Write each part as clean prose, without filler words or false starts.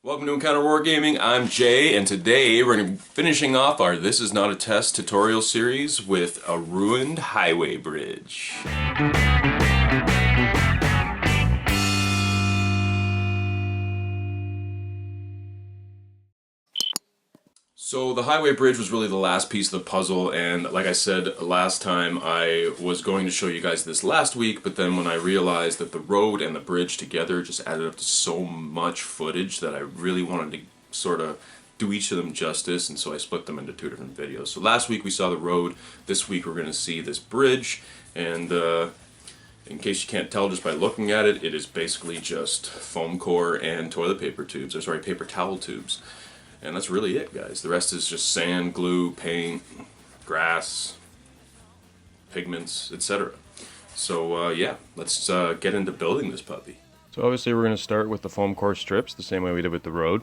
Welcome to Encounter Wargaming. I'm Jay, and today we're going to be finishing off our This Is Not a Test tutorial series with a ruined highway bridge. So the highway bridge was really the last piece of the puzzle, and like I said last time, I was going to show you guys this last week, but then when I realized that the road and the bridge together just added up to so much footage that I really wanted to sort of do each of them justice, and so I split them into two different videos. So last week we saw the road, this week we're going to see this bridge, and in case you can't tell just by looking at it, it is basically just foam core and toilet paper tubes, or sorry, paper towel tubes. And that's really it, guys. The rest is just sand, glue, paint, grass, pigments, etc. So yeah, let's get into building this puppy. So obviously we're going to start with the foam core strips, the same way we did with the road.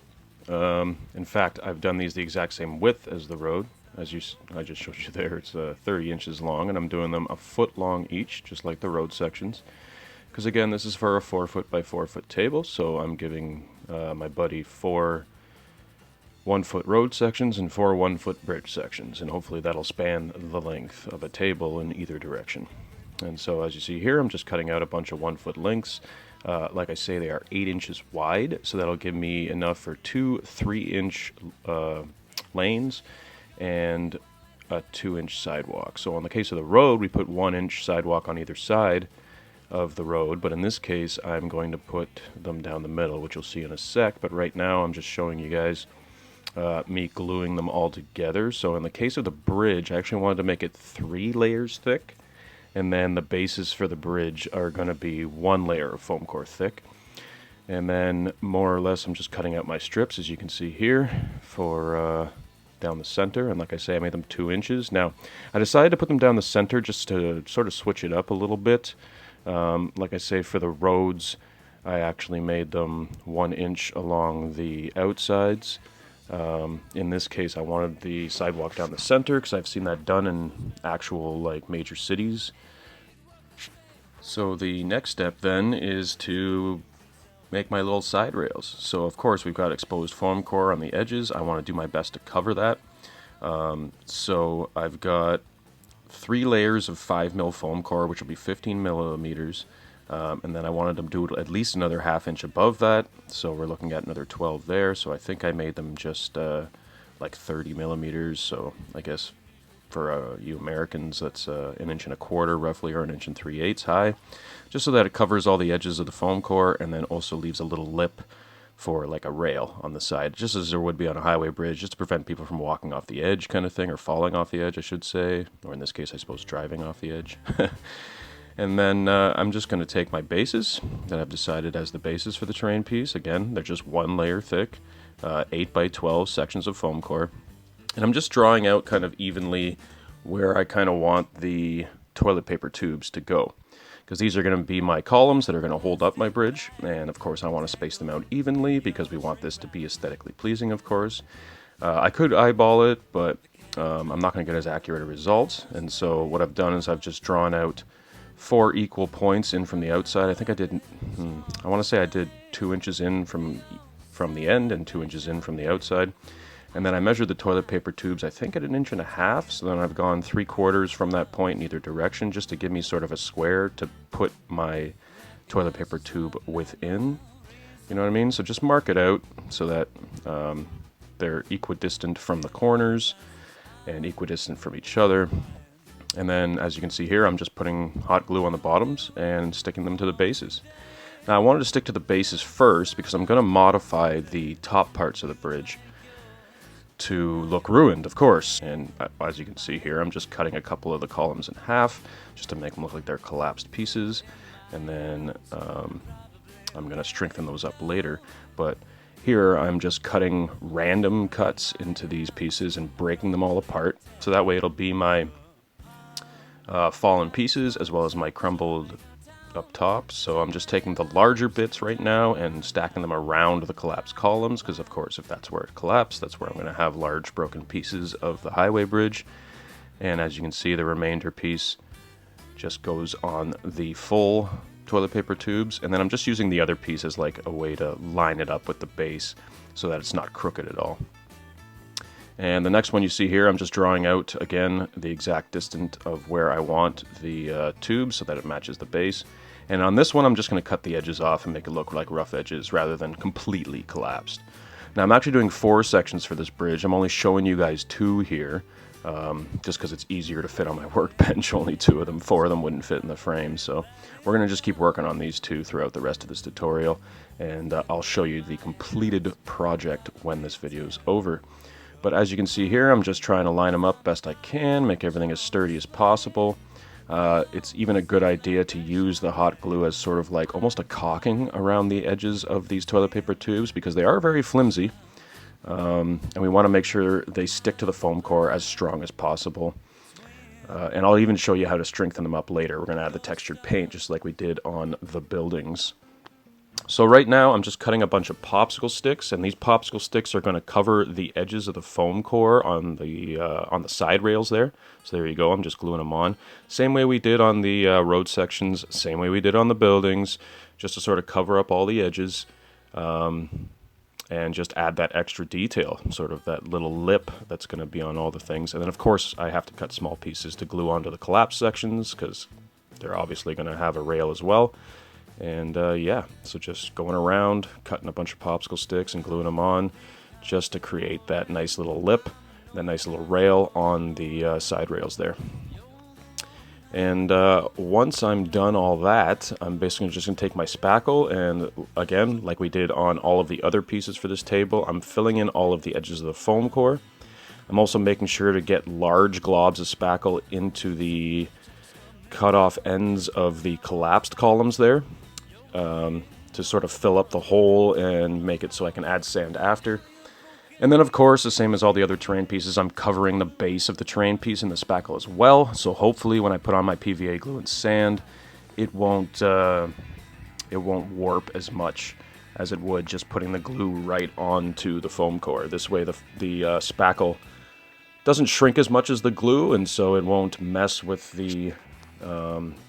In fact, I've done these the exact same width as the road. I just showed you there, it's 30 inches long, and I'm doing them a foot long each, just like the road sections. Because again, this is for a 4 foot by 4 foot table, so I'm giving my buddy 4 1 foot road sections and 4 1 foot bridge sections, and hopefully that'll span the length of a table in either direction. And so as you see here, I'm just cutting out a bunch of 1 foot lengths. Like I say, they are 8 inches wide, so that'll give me enough for 2 3-inch lanes and a 2-inch sidewalk. So in the case of the road, we put 1-inch sidewalk on either side of the road, but in this case I'm going to put them down the middle, which you'll see in a sec. But right now I'm just showing you guys me gluing them all together. So in the case of the bridge, I actually wanted to make it 3 layers thick, and then the bases for the bridge are going to be 1 layer of foam core thick. And then more or less I'm just cutting out my strips, as you can see here, for down the center. And like I say, I made them 2 inches. Now I decided to put them down the center just to sort of switch it up a little bit. Like I say, for the roads I actually made them 1 inch along the outsides. In this case, I wanted the sidewalk down the center because I've seen that done in actual like major cities. So the next step then is to make my little side rails. So of course we've got exposed foam core on the edges. I want to do my best to cover that. So I've got 3 layers of 5mm foam core, which will be 15 millimeters. And then I wanted to do at least another 1/2 inch above that, so we're looking at another 12 there. So I think I made them just like 30 millimeters. So I guess for you Americans, that's 1 inch and a quarter roughly, or 1 inch and 3/8 high, just so that it covers all the edges of the foam core, and then also leaves a little lip for like a rail on the side, just as there would be on a highway bridge, just to prevent people from walking off the edge kind of thing, or falling off the edge I should say, or in this case I suppose driving off the edge. And then I'm just going to take my bases that I've decided as the basis for the terrain piece. Again, they're just 1 layer thick, 8 by 12 sections of foam core. And I'm just drawing out kind of evenly where I kind of want the toilet paper tubes to go. Because these are going to be my columns that are going to hold up my bridge. And of course I want to space them out evenly because we want this to be aesthetically pleasing, of course. I could eyeball it, but I'm not going to get as accurate a result. And so what I've done is I've just drawn out 4 equal points in from the outside. I think I did, I want to say I did 2 inches in from the end and 2 inches in from the outside. And then I measured the toilet paper tubes, I think at 1.5 inches. So then I've gone 3/4 from that point in either direction, just to give me sort of a square to put my toilet paper tube within. You know what I mean? So just mark it out so that they're equidistant from the corners and equidistant from each other. And then, as you can see here, I'm just putting hot glue on the bottoms and sticking them to the bases. Now, I wanted to stick to the bases first because I'm going to modify the top parts of the bridge to look ruined, of course. And as you can see here, I'm just cutting a couple of the columns in half just to make them look like they're collapsed pieces. And then I'm going to strengthen those up later. But here, I'm just cutting random cuts into these pieces and breaking them all apart. So that way it'll be my fallen pieces as well as my crumbled up top. So I'm just taking the larger bits right now and stacking them around the collapsed columns, because of course if that's where it collapsed, that's where I'm going to have large broken pieces of the highway bridge. And as you can see, the remainder piece just goes on the full toilet paper tubes, and then I'm just using the other piece as like a way to line it up with the base so that it's not crooked at all. And the next one you see here, I'm just drawing out, again, the exact distance of where I want the tube so that it matches the base. And on this one, I'm just going to cut the edges off and make it look like rough edges rather than completely collapsed. Now, I'm actually doing 4 sections for this bridge. I'm only showing you guys 2 here, just because it's easier to fit on my workbench. Only 2 of them, 4 of them wouldn't fit in the frame. So we're going to just keep working on these 2 throughout the rest of this tutorial. And I'll show you the completed project when this video is over. But as you can see here, I'm just trying to line them up best I can, make everything as sturdy as possible. It's even a good idea to use the hot glue as sort of like almost a caulking around the edges of these toilet paper tubes because they are very flimsy. And we want to make sure they stick to the foam core as strong as possible. And I'll even show you how to strengthen them up later. We're going to add the textured paint just like we did on the buildings. So right now I'm just cutting a bunch of popsicle sticks, and these popsicle sticks are going to cover the edges of the foam core on the side rails there. So there you go, I'm just gluing them on. Same way we did on the road sections, same way we did on the buildings, just to sort of cover up all the edges and just add that extra detail, sort of that little lip that's going to be on all the things. And then of course I have to cut small pieces to glue onto the collapse sections because they're obviously going to have a rail as well. And yeah, so just going around, cutting a bunch of popsicle sticks and gluing them on just to create that nice little lip, that nice little rail on the side rails there. And once I'm done all that, I'm basically just going to take my spackle and, again, like we did on all of the other pieces for this table, I'm filling in all of the edges of the foam core. I'm also making sure to get large globs of spackle into the cut off ends of the collapsed columns there. To sort of fill up the hole and make it so I can add sand after. And then of course, the same as all the other terrain pieces, I'm covering the base of the terrain piece in the spackle as well. So hopefully when I put on my PVA glue and sand, it won't warp as much as it would just putting the glue right onto the foam core. This way the spackle doesn't shrink as much as the glue, and so it won't mess with the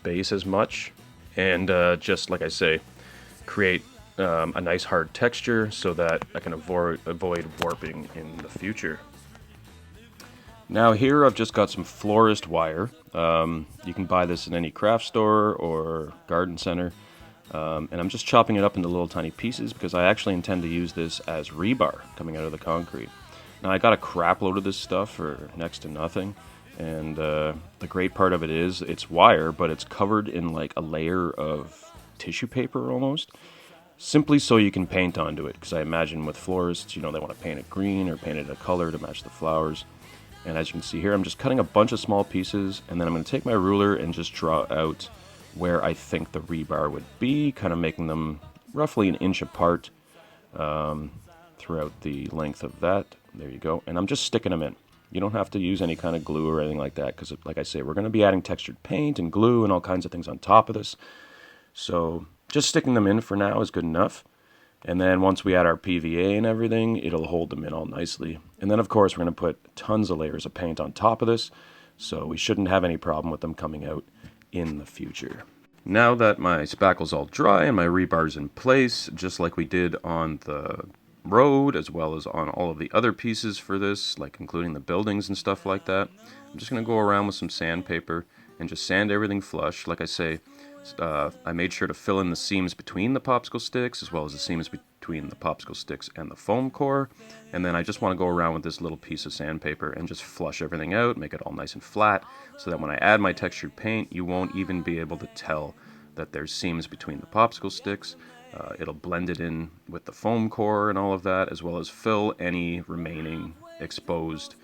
base as much. And just like I say, create a nice hard texture so that I can avoid warping in the future. Now here I've just got some florist wire. You can buy this in any craft store or garden center. And I'm just chopping it up into little tiny pieces because I actually intend to use this as rebar coming out of the concrete. Now I got a crap load of this stuff for next to nothing. And the great part of it is it's wire, but it's covered in like a layer of tissue paper almost, simply so you can paint onto it. Because I imagine with florists, you know, they want to paint it green or paint it a color to match the flowers. And as you can see here, I'm just cutting a bunch of small pieces, and then I'm going to take my ruler and just draw out where I think the rebar would be, kind of making them roughly an inch apart throughout the length of that. There you go. And I'm just sticking them in. You don't have to use any kind of glue or anything like that because, like I say, we're going to be adding textured paint and glue and all kinds of things on top of this. So just sticking them in for now is good enough. And then once we add our PVA and everything, it'll hold them in all nicely. And then, of course, we're going to put tons of layers of paint on top of this, so we shouldn't have any problem with them coming out in the future. Now that my spackle's all dry and my rebar's in place, just like we did on the road as well as on all of the other pieces for this, like including the buildings and stuff like that, I'm just going to go around with some sandpaper and just sand everything flush. Like I say, I made sure to fill in the seams between the popsicle sticks as well as the seams between the popsicle sticks and the foam core, and then I just want to go around with this little piece of sandpaper and just flush everything out, make it all nice and flat, so that when I add my textured paint, you won't even be able to tell that there's seams between the popsicle sticks. It'll blend it in with the foam core and all of that, as well as fill any remaining exposed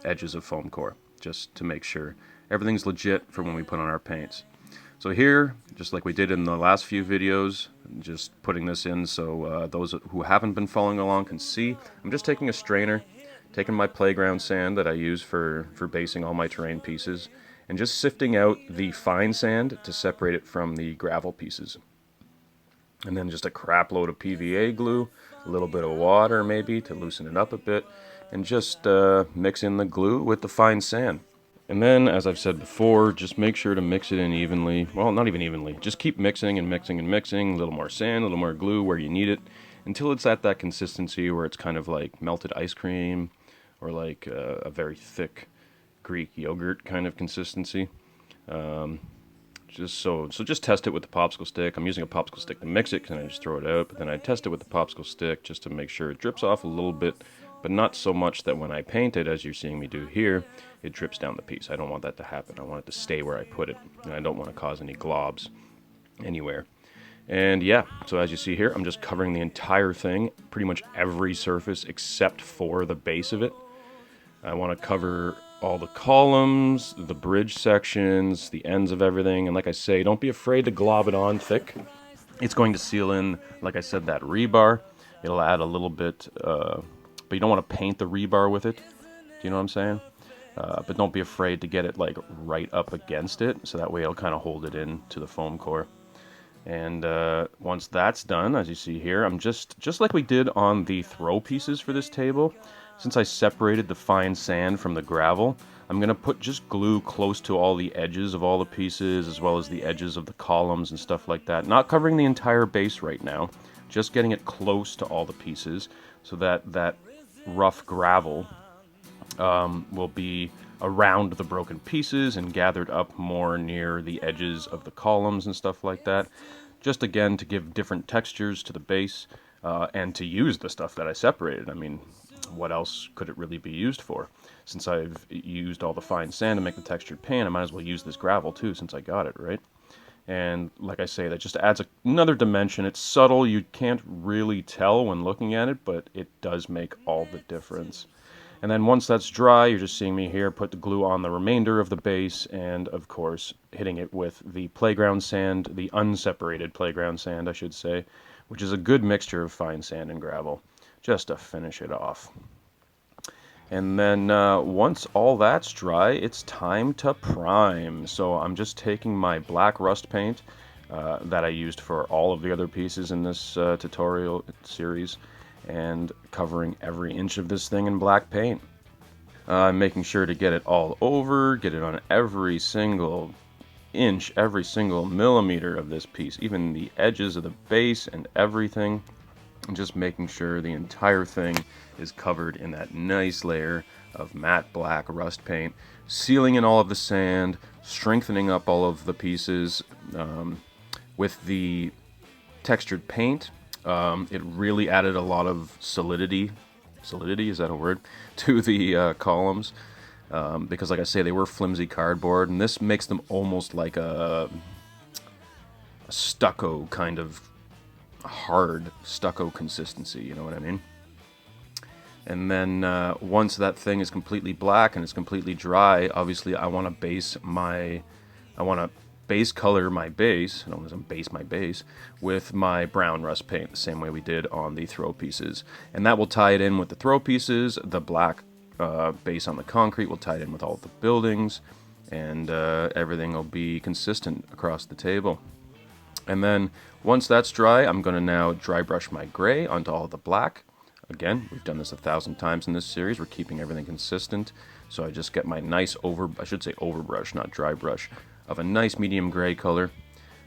edges of foam core, just to make sure everything's legit for when we put on our paints. So here, just like we did in the last few videos, just putting this in so those who haven't been following along can see, I'm just taking a strainer, taking my playground sand that I use for basing all my terrain pieces, and just sifting out the fine sand to separate it from the gravel pieces. And then just a crap load of PVA glue, a little bit of water maybe to loosen it up a bit, and just mix in the glue with the fine sand. And then, as I've said before, just make sure to mix it in evenly. Well, not even evenly. Just keep mixing and mixing and mixing. A little more sand, a little more glue where you need it, until it's at that consistency where it's kind of like melted ice cream or like a very thick Greek yogurt kind of consistency. Just test it with the popsicle stick. I'm using a popsicle stick to mix it, and I just throw it out. But then I test it with the popsicle stick just to make sure it drips off a little bit, but not so much that when I paint it, as you're seeing me do here, it drips down the piece. I don't want that to happen. I want it to stay where I put it, and I don't want to cause any globs anywhere. And yeah, so as you see here, I'm just covering the entire thing, pretty much every surface except for the base of it. I want to cover all the columns, the bridge sections, the ends of everything. And like I say, don't be afraid to glob it on thick. It's going to seal in, like I said, that rebar. It'll add a little bit, but you don't want to paint the rebar with it. Do you know what I'm saying? But don't be afraid to get it like right up against it, so that way it'll kind of hold it in to the foam core. And once that's done, as you see here, I'm just like we did on the throw pieces for this table. Since I separated the fine sand from the gravel, I'm going to put just glue close to all the edges of all the pieces, as well as the edges of the columns and stuff like that. Not covering the entire base right now, just getting it close to all the pieces, so that that rough gravel will be around the broken pieces and gathered up more near the edges of the columns and stuff like that. Just again to give different textures to the base and to use the stuff that I separated. I mean, what else could it really be used for? Since I've used all the fine sand to make the textured paint, I might as well use this gravel too, since I got it, right? And like I say, that just adds another dimension. It's subtle, you can't really tell when looking at it, but it does make all the difference. And then once that's dry, you're just seeing me here put the glue on the remainder of the base, and of course hitting it with the playground sand, the unseparated playground sand I should say, which is a good mixture of fine sand and gravel, just to finish it off. And then once all that's dry, it's time to prime. So I'm just taking my black rust paint that I used for all of the other pieces in this tutorial series, and covering every inch of this thing in black paint. Making sure to get it all over, get it on every single inch, every single millimeter of this piece, even the edges of the base and everything. And just making sure the entire thing is covered in that nice layer of matte black rust paint, sealing in all of the sand, strengthening up all of the pieces with the textured paint. It really added a lot of solidity, is that a word, to the columns, because like I say, they were flimsy cardboard, and this makes them almost like a stucco kind of hard stucco consistency, you know what I mean? And then once that thing is completely black and it's completely dry, obviously I want to base color my base, I don't want to base my base, with my brown rust paint, the same way we did on the throw pieces. And that will tie it in with the throw pieces. The black base on the concrete will tie it in with all of the buildings, and everything will be consistent across the table. And then once that's dry, I'm going to now dry brush my gray onto all of the black. Again, we've done this 1,000 times in this series. We're keeping everything consistent. So I just get my nice overbrush, not dry brush, of a nice medium gray color.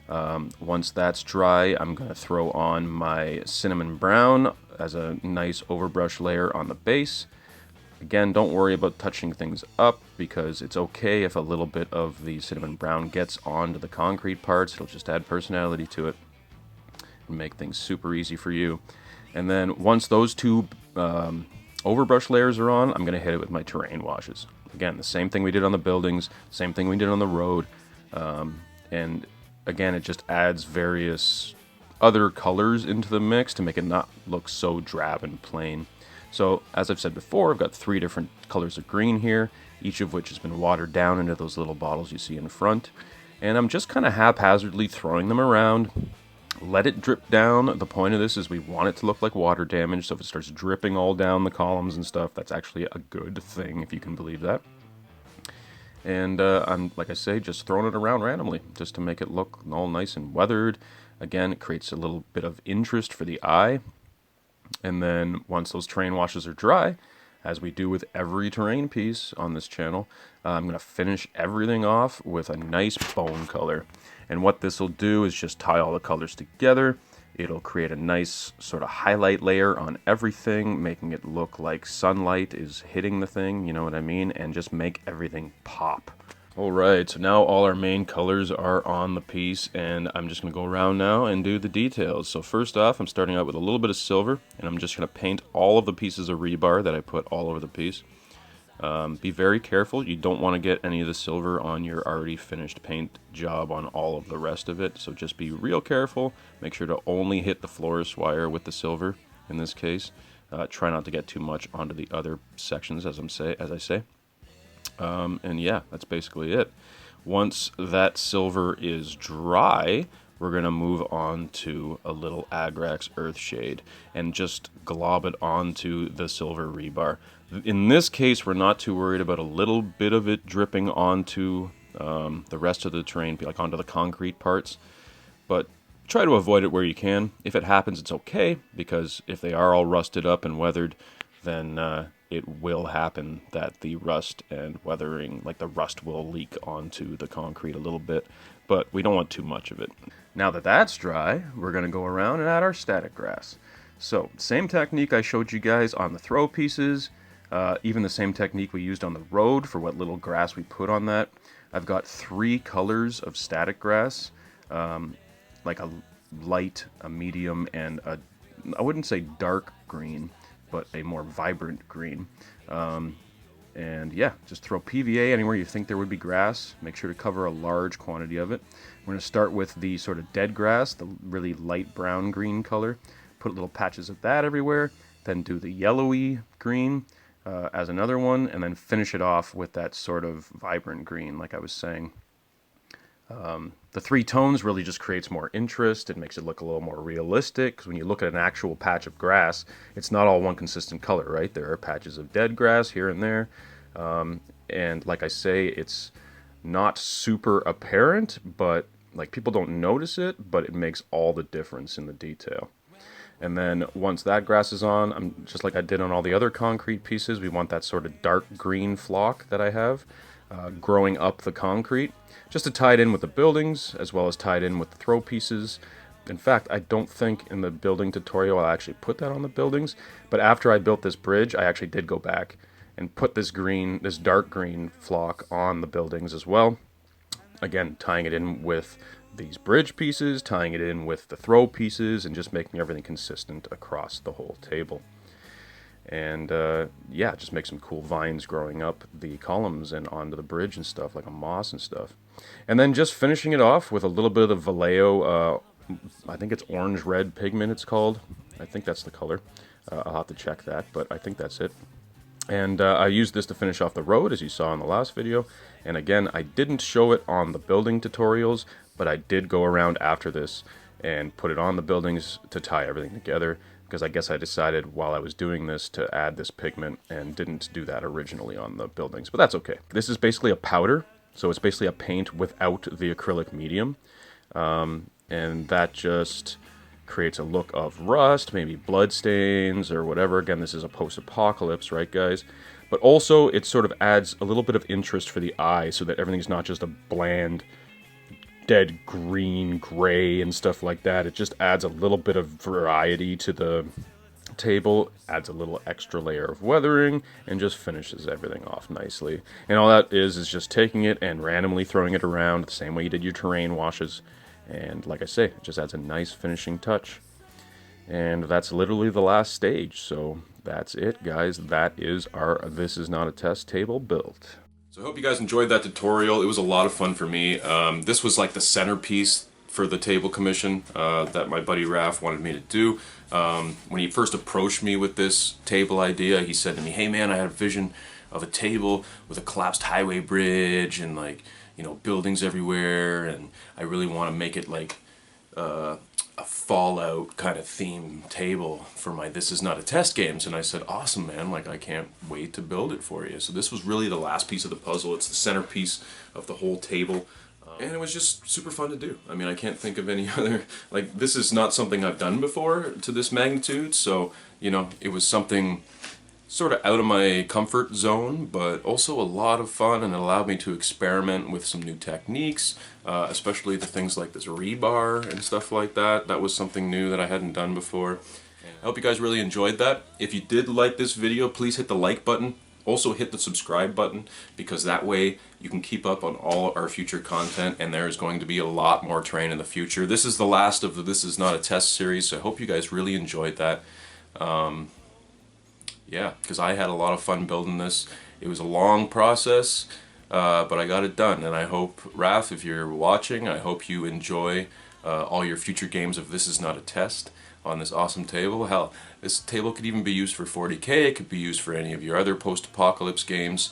Once that's dry, I'm going to throw on my cinnamon brown as a nice overbrush layer on the base. Again, don't worry about touching things up, because it's okay if a little bit of the cinnamon brown gets onto the concrete parts. It'll just add personality to it and make things super easy for you. And then once those two overbrush layers are on, I'm going to hit it with my terrain washes. Again, the same thing we did on the buildings, same thing we did on the road. And again, it just adds various other colors into the mix to make it not look so drab and plain. So, as I've said before, I've got 3 different colors of green here, each of which has been watered down into those little bottles you see in front. And I'm just kind of haphazardly throwing them around. Let it drip down. The point of this is we want it to look like water damage, so if it starts dripping all down the columns and stuff, that's actually a good thing, if you can believe that. And I'm, like I say, just throwing it around randomly, just to make it look all nice and weathered. Again, it creates a little bit of interest for the eye. And then once those terrain washes are dry, as we do with every terrain piece on this channel, I'm going to finish everything off with a nice bone color. And what this will do is just tie all the colors together. It'll create a nice sort of highlight layer on everything, making it look like sunlight is hitting the thing, you know what I mean? And just make everything pop. Alright, so now all our main colors are on the piece, and I'm just going to go around now and do the details. So first off, I'm starting out with a little bit of silver, and I'm just going to paint all of the pieces of rebar that I put all over the piece. Be very careful, you don't want to get any of the silver on your already finished paint job on all of the rest of it, so just be real careful. Make sure to only hit the florist wire with the silver in this case. Try not to get too much onto the other sections, as I say. And yeah, that's basically it. Once that silver is dry, we're going to move on to a little Agrax Earthshade and just glob it onto the silver rebar. In this case, we're not too worried about a little bit of it dripping onto the rest of the terrain, like onto the concrete parts, but try to avoid it where you can. If it happens, it's okay, because if they are all rusted up and weathered, then it will happen that the rust and weathering, like the rust will leak onto the concrete a little bit, but we don't want too much of it. Now that that's dry, we're going to go around and add our static grass. So, same technique I showed you guys on the throw pieces, even the same technique we used on the road for what little grass we put on that. I've got 3 colors of static grass, like a light, a medium, and a, I wouldn't say dark green, but a more vibrant green. And yeah, just throw PVA anywhere you think there would be grass. Make sure to cover a large quantity of it. We're going to start with the sort of dead grass, the really light brown green color. Put little patches of that everywhere. Then do the yellowy green as another one, and then finish it off with that sort of vibrant green, like I was saying. The 3 tones really just creates more interest. It makes it look a little more realistic, because when you look at an actual patch of grass, it's not all one consistent color, right? There are patches of dead grass here and there, and like I say, it's not super apparent, but like people don't notice it, but it makes all the difference in the detail. And then once that grass is on, I'm just like I did on all the other concrete pieces, we want that sort of dark green flock that I have growing up the concrete, just to tie it in with the buildings, as well as tie it in with the throw pieces. In fact, I don't think in the building tutorial I actually put that on the buildings, but after I built this bridge, I actually did go back and put this dark green flock on the buildings as well. Again, tying it in with these bridge pieces, tying it in with the throw pieces, and just making everything consistent across the whole table. And yeah, just make some cool vines growing up the columns and onto the bridge and stuff, like a moss and stuff. And then just finishing it off with a little bit of the Vallejo, I think it's orange-red pigment it's called. I think that's the color. I'll have to check that, but I think that's it. And I used this to finish off the road, as you saw in the last video. And again, I didn't show it on the building tutorials, but I did go around after this and put it on the buildings to tie everything together, because I guess I decided while I was doing this to add this pigment and didn't do that originally on the buildings, but that's okay. This is basically a powder, so it's basically a paint without the acrylic medium, and that just creates a look of rust, maybe blood stains or whatever. Again, this is a post-apocalypse, right guys? But also it sort of adds a little bit of interest for the eye, so that everything's not just a bland dead green, gray, and stuff like that. It just adds a little bit of variety to the table, adds a little extra layer of weathering, and just finishes everything off nicely. And all that is just taking it and randomly throwing it around the same way you did your terrain washes. And like I say, it just adds a nice finishing touch. And that's literally the last stage. So that's it, guys. That is our This Is Not a Test table built. So I hope you guys enjoyed that tutorial. It was a lot of fun for me. This was like the centerpiece for the table commission that my buddy Raph wanted me to do. When he first approached me with this table idea, he said to me, "Hey man, I had a vision of a table with a collapsed highway bridge and, like, you know, buildings everywhere, and I really want to make it like a Fallout kind of theme table for my This Is Not a Test games." And I said, "Awesome, man, like I can't wait to build it for you." So this was really the last piece of the puzzle. It's the centerpiece of the whole table. And it was just super fun to do. I mean, I can't think of any other, like, this is not something I've done before to this magnitude, so, you know, it was something sort of out of my comfort zone, but also a lot of fun, and it allowed me to experiment with some new techniques, especially the things like this rebar and stuff like that. That was something new that I hadn't done before. I hope you guys really enjoyed that. If you did like this video, please hit the like button. Also hit the subscribe button, because that way you can keep up on all our future content, and there's going to be a lot more terrain in the future. This is the last of the This Is Not a Test series, so I hope you guys really enjoyed that. Yeah, because I had a lot of fun building this. It was a long process, but I got it done, and I hope, Raph, if you're watching, I hope you enjoy all your future games of This Is Not a Test on this awesome table. Hell, this table could even be used for 40K, it could be used for any of your other post-apocalypse games.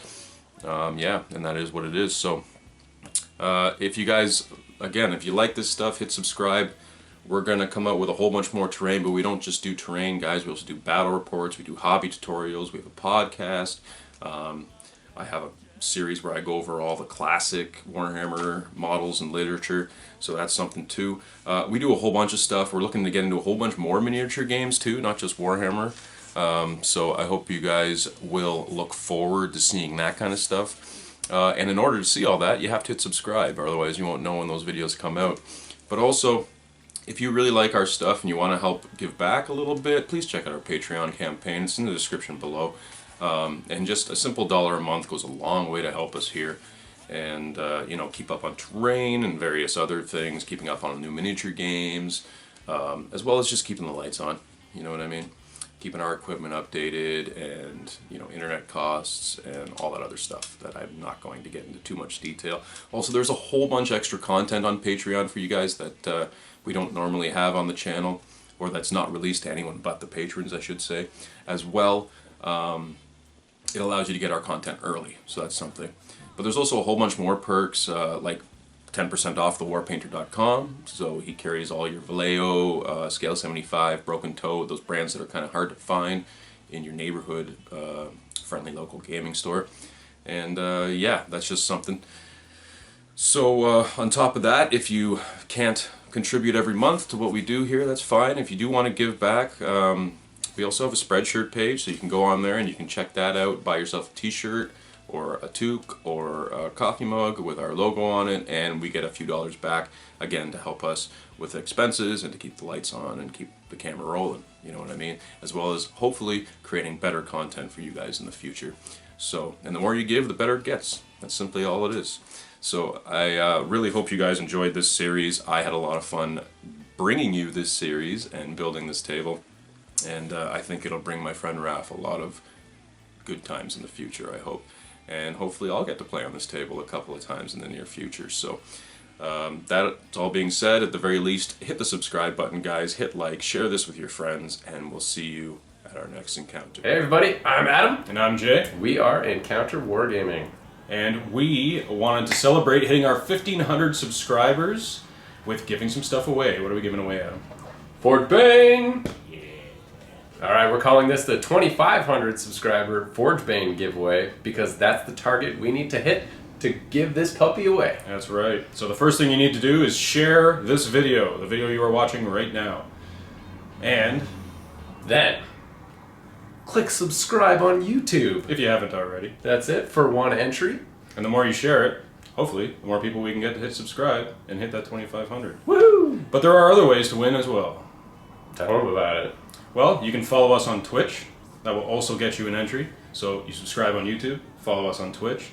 Yeah, and that is what it is. So, if you guys, again, if you like this stuff, hit subscribe. We're going to come out with a whole bunch more terrain, but we don't just do terrain, guys. We also do battle reports, we do hobby tutorials, we have a podcast. I have a series where I go over all the classic Warhammer models and literature, so that's something too. We do a whole bunch of stuff. We're looking to get into a whole bunch more miniature games too, not just Warhammer. So I hope you guys will look forward to seeing that kind of stuff. And in order to see all that, you have to hit subscribe, otherwise you won't know when those videos come out. But also, if you really like our stuff and you want to help give back a little bit, please check out our Patreon campaign. It's in the description below. And just a simple $1 a month goes a long way to help us here. And, you know, keep up on terrain and various other things, keeping up on new miniature games, as well as just keeping the lights on, you know what I mean? Keeping our equipment updated and, you know, internet costs and all that other stuff that I'm not going to get into too much detail. Also, there's a whole bunch of extra content on Patreon for you guys that we don't normally have on the channel, or that's not released to anyone but the patrons, I should say. As well, it allows you to get our content early, so that's something. But there's also a whole bunch more perks, like 10% off thewarpainter.com, so he carries all your Vallejo, Scale 75, Broken Toe, those brands that are kind of hard to find in your neighborhood friendly local gaming store. And yeah, that's just something. So on top of that, if you can't contribute every month to what we do here, that's fine. If you do want to give back, we also have a Spreadshirt page, so you can go on there and you can check that out, buy yourself a t-shirt or a toque or a coffee mug with our logo on it, and we get a few dollars back, again, to help us with expenses and to keep the lights on and keep the camera rolling, you know what I mean? As well as hopefully creating better content for you guys in the future. So, and the more you give, the better it gets. That's simply all it is. So I really hope you guys enjoyed this series. I had a lot of fun bringing you this series and building this table. And I think it'll bring my friend Raph a lot of good times in the future, I hope. And hopefully I'll get to play on this table a couple of times in the near future. So that's all being said, at the very least, hit the subscribe button, guys. Hit like, share this with your friends, and we'll see you at our next encounter. Hey everybody, I'm Adam. And I'm Jay. We are Encounter Wargaming. And we wanted to celebrate hitting our 1,500 subscribers with giving some stuff away. What are we giving away, Adam? Fort Bane! Yeah. Alright, we're calling this the 2,500 subscriber Forge Bane giveaway, because that's the target we need to hit to give this puppy away. That's right. So the first thing you need to do is share this video, the video you are watching right now. And then click subscribe on YouTube. if you haven't already. That's it for one entry. And the more you share it, hopefully, the more people we can get to hit subscribe and hit that 2,500. Woohoo! But there are other ways to win as well. Tell them about it. Well, you can follow us on Twitch. That will also get you an entry. So you subscribe on YouTube, follow us on Twitch.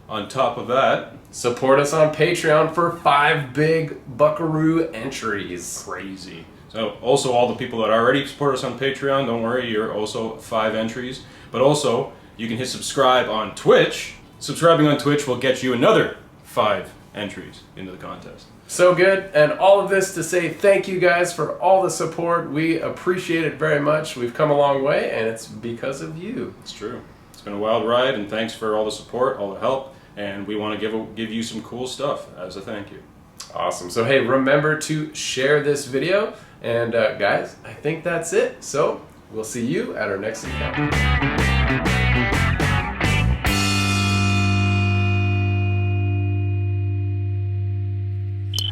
On top of that, support us on Patreon for 5 big buckaroo entries. Crazy. So also all the people that already support us on Patreon, don't worry, you're also 5 entries. But also, you can hit subscribe on Twitch. Subscribing on Twitch will get you another 5 entries into the contest. So good, and all of this to say thank you guys for all the support. We appreciate it very much. We've come a long way, and it's because of you. It's true. It's been a wild ride, and thanks for all the support, all the help, and we want to give you some cool stuff as a thank you. Awesome. So hey, remember to share this video, and guys, I think that's it. So we'll see you at our next encounter.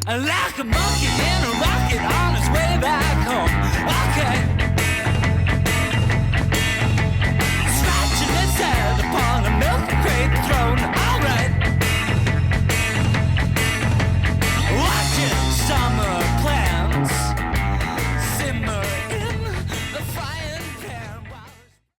Like a monkey in a rocket on its way back home. Okay.